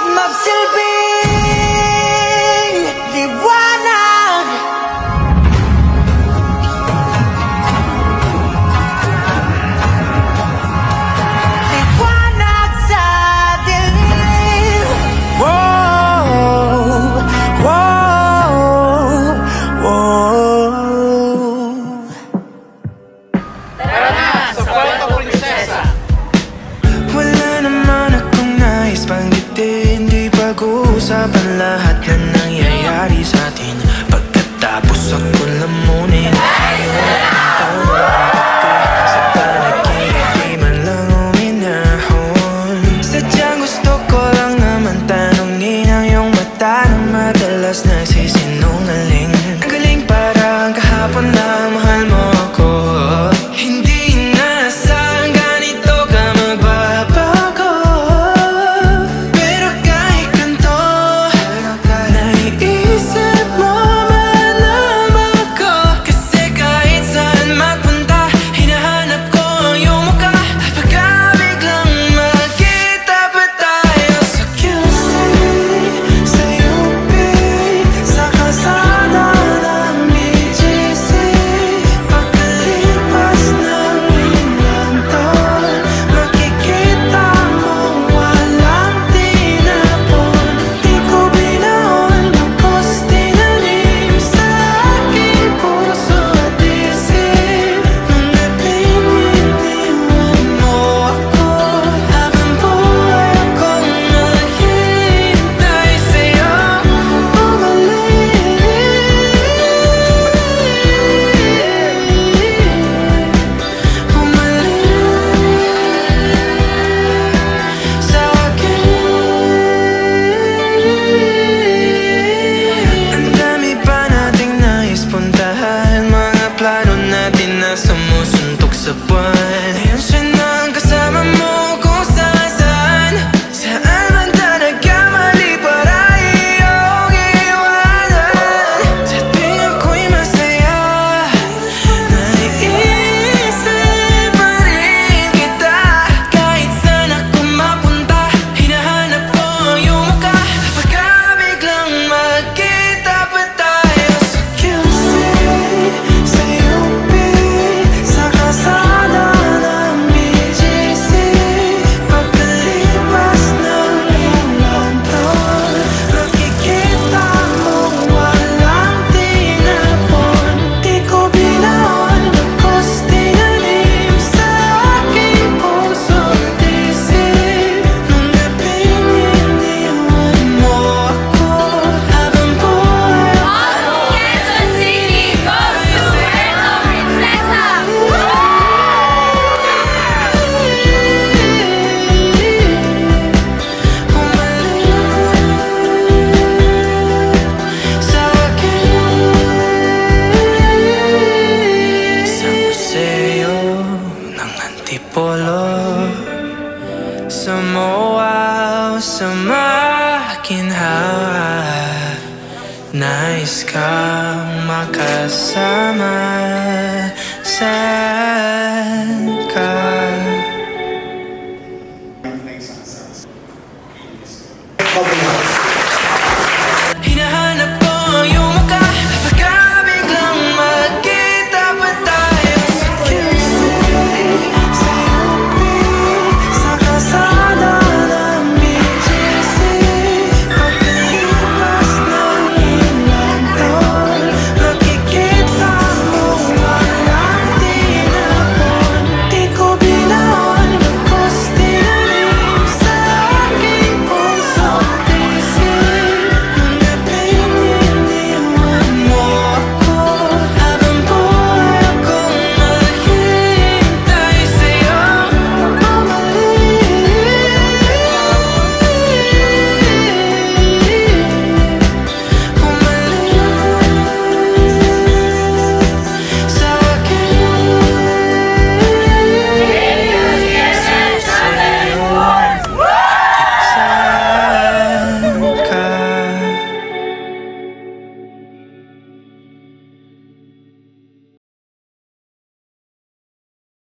magsilbing liwanag. Liwanag sa dilim. Whoa, whoa, whoa. Tara na sa Kwento Prinsesa! Wala naman akong nais banggitin, di pag-uusapan lahat na nangyayari sa atin. Pagkatapos ako lamunin sa panaginip, di man lang uminahon. Sadyang gusto ko lang naman tanongin ang iyong mata na madalas nagsisinungaling. Ang galing parang kahapon na mahal mo ako. Hindi inaasahang ganito ka magbabago. Pero kahit ganito, naiisip mo malaman ko. Kasi kahit saan magpunta, hinahanap ko ang iyong mukha. Pagka biglang magkita pa tayo sa QC, sa UP, sa kalsada ng BGC. Pagkalipas ng ilang taon, makikita mo walang tinapon. Di ko binaon, tapos tinanim sa aking puso at isip. Mga pininiwan mo ako, habang buhay akong naghihintay sa'yo bumalik sa akin. Ang dami pa nating nais puntahan, mga plano natin na sumusuntok sa buwan. Ngayon siya na ang kasama mo kung saan. Saan man talaga mali para iyong iwanan. Sa tingin ko'y masaya, naiisip pa rin kita. Kahit saan ako mapunta, hinahanap ko ang iyong mukha. Pagka biglang magkita pa tayo sa QC, sa UP, sa kalsada ng BGC. Pagkalipas ng ilang taon, makikita mo walang tinapon. Di ko binaon, tapos tinanim sa aking puso at isip. Mga pininiwan mo ako, habang buhay Quezon City goes to Puerto Princesa! sa akin. Sa museo ng Antipolo, sa MOA o sa makinhawa, nais kang makasama sa